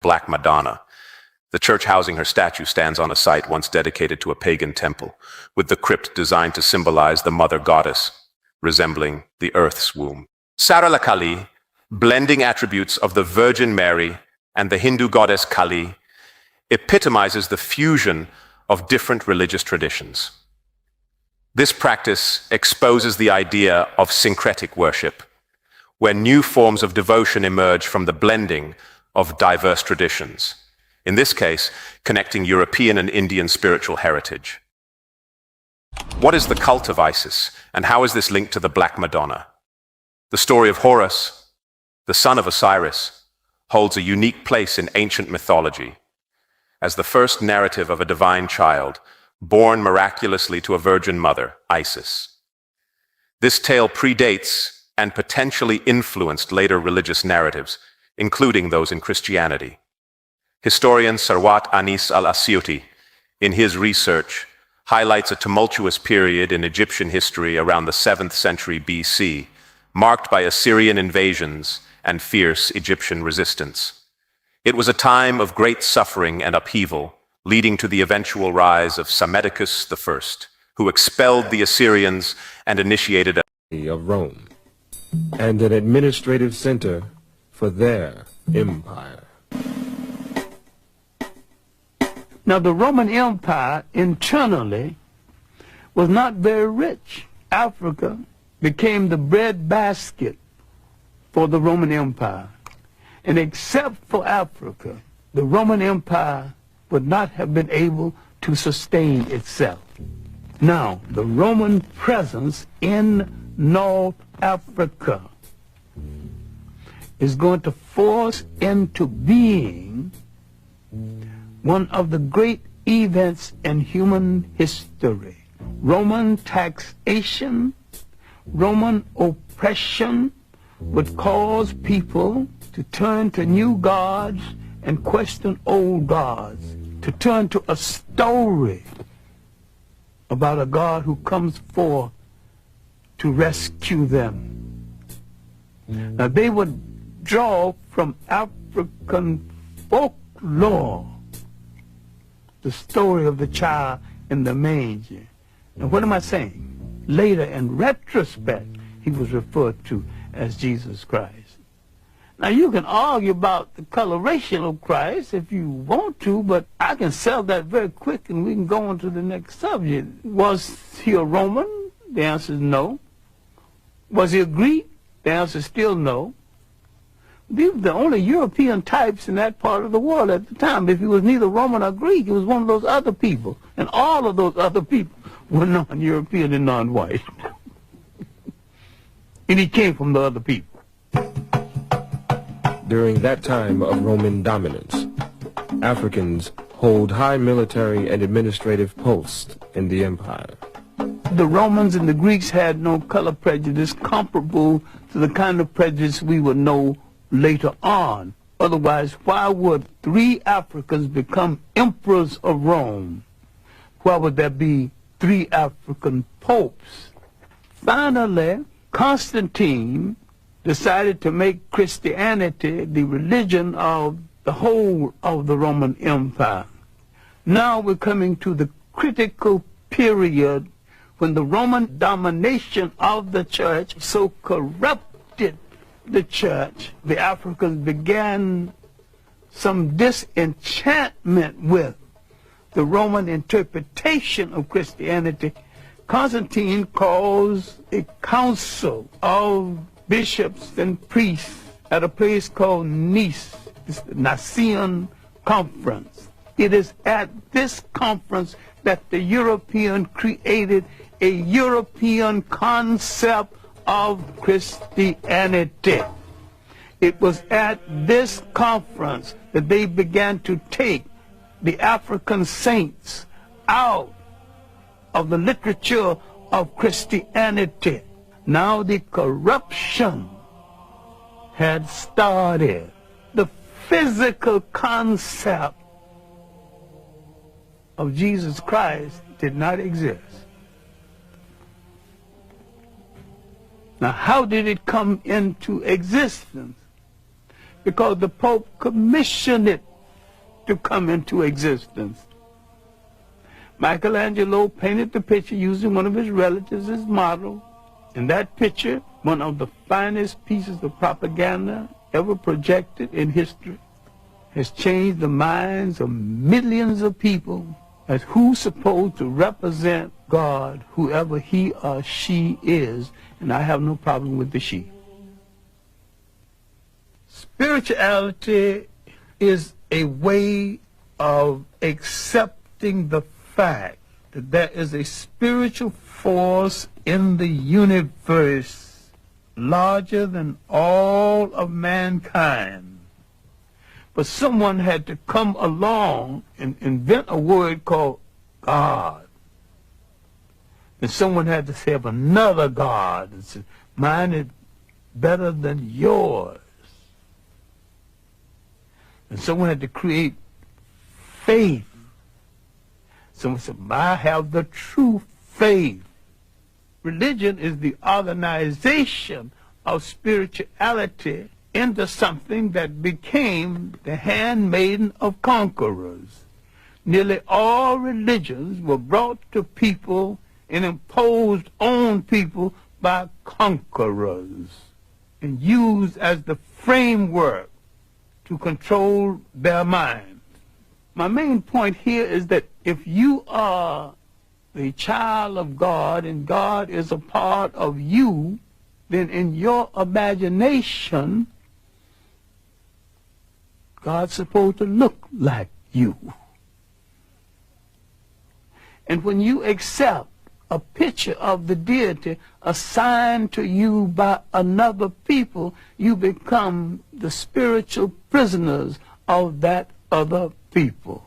Black Madonna. The church housing her statue stands on a site once dedicated to a pagan temple, with the crypt designed to symbolize the mother goddess, resembling the earth's womb. Sarala Kali, blending attributes of the Virgin Mary and the Hindu goddess Kali, epitomizes the fusion of different religious traditions. This practice exposes the idea of syncretic worship, where new forms of devotion emerge from the blending of diverse traditions, in this case, connecting European and Indian spiritual heritage. What is the cult of Isis, and how is this linked to the Black Madonna? The story of Horus, the son of Osiris, holds a unique place in ancient mythology, as the first narrative of a divine child, born miraculously to a virgin mother, Isis. This tale predates and potentially influenced later religious narratives, including those in Christianity. Historian Sarwat Anis al-Asyuti, in his research, highlights a tumultuous period in Egyptian history around the 7th century BC, marked by Assyrian invasions and fierce Egyptian resistance. It was a time of great suffering and upheaval, leading to the eventual rise of Psammetichus I, who expelled the Assyrians and initiated of Rome, and an administrative center for their empire. Now, the Roman Empire internally was not very rich. Africa became the breadbasket for the Roman Empire. And except for Africa, the Roman Empire would not have been able to sustain itself. Now, the Roman presence in North Africa is going to force into being one of the great events in human history. Roman taxation, Roman oppression would cause people to turn to new gods and question old gods, to turn to a story about a God who comes forth to rescue them. Now, they would draw from African folklore the story of the child in the manger. And what am I saying? Later, in retrospect, he was referred to as Jesus Christ. Now, you can argue about the coloration of Christ if you want to, but I can sell that very quick and we can go on to the next subject. Was he a Roman? The answer is no. Was he a Greek? The answer is still no. These were the only European types in that part of the world at the time. If he was neither Roman or Greek, he was one of those other people. And all of those other people were non-European and non-white. And he came from the other people. During that time of Roman dominance, Africans hold high military and administrative posts in the empire. The Romans and the Greeks had no color prejudice comparable to the kind of prejudice we would know later on. Otherwise, why would 3 Africans become emperors of Rome? Why would there be 3 African popes? Finally, Constantine decided to make Christianity the religion of the whole of the Roman Empire. Now we're coming to the critical period when the Roman domination of the church so corrupted the church, the Africans began some disenchantment with the Roman interpretation of Christianity. Constantine calls a council of bishops and priests at a place called Nice. It's the Nicene Conference. It is at this conference that the European created a European concept of Christianity. It was at this conference that they began to take the African saints out of the literature of Christianity. Now the corruption had started. The physical concept of Jesus Christ did not exist. Now, how did it come into existence? Because the Pope commissioned it to come into existence. Michelangelo painted the picture using one of his relatives as model. And that picture, one of the finest pieces of propaganda ever projected in history, has changed the minds of millions of people as who's supposed to represent God, whoever he or she is. And I have no problem with the she. Spirituality is a way of accepting the fact that there is a spiritual force in the universe larger than all of mankind. But someone had to come along and invent a word called God. And someone had to say of another God and say, mine is better than yours. And someone had to create faith. Someone said, I have the true faith. Religion is the organization of spirituality into something that became the handmaiden of conquerors. Nearly all religions were brought to people and imposed on people by conquerors and used as the framework to control their minds. My main point here is that if you are the child of God and God is a part of you, then in your imagination, God's supposed to look like you. And when you accept a picture of the deity assigned to you by another people, you become the spiritual prisoners of that other people.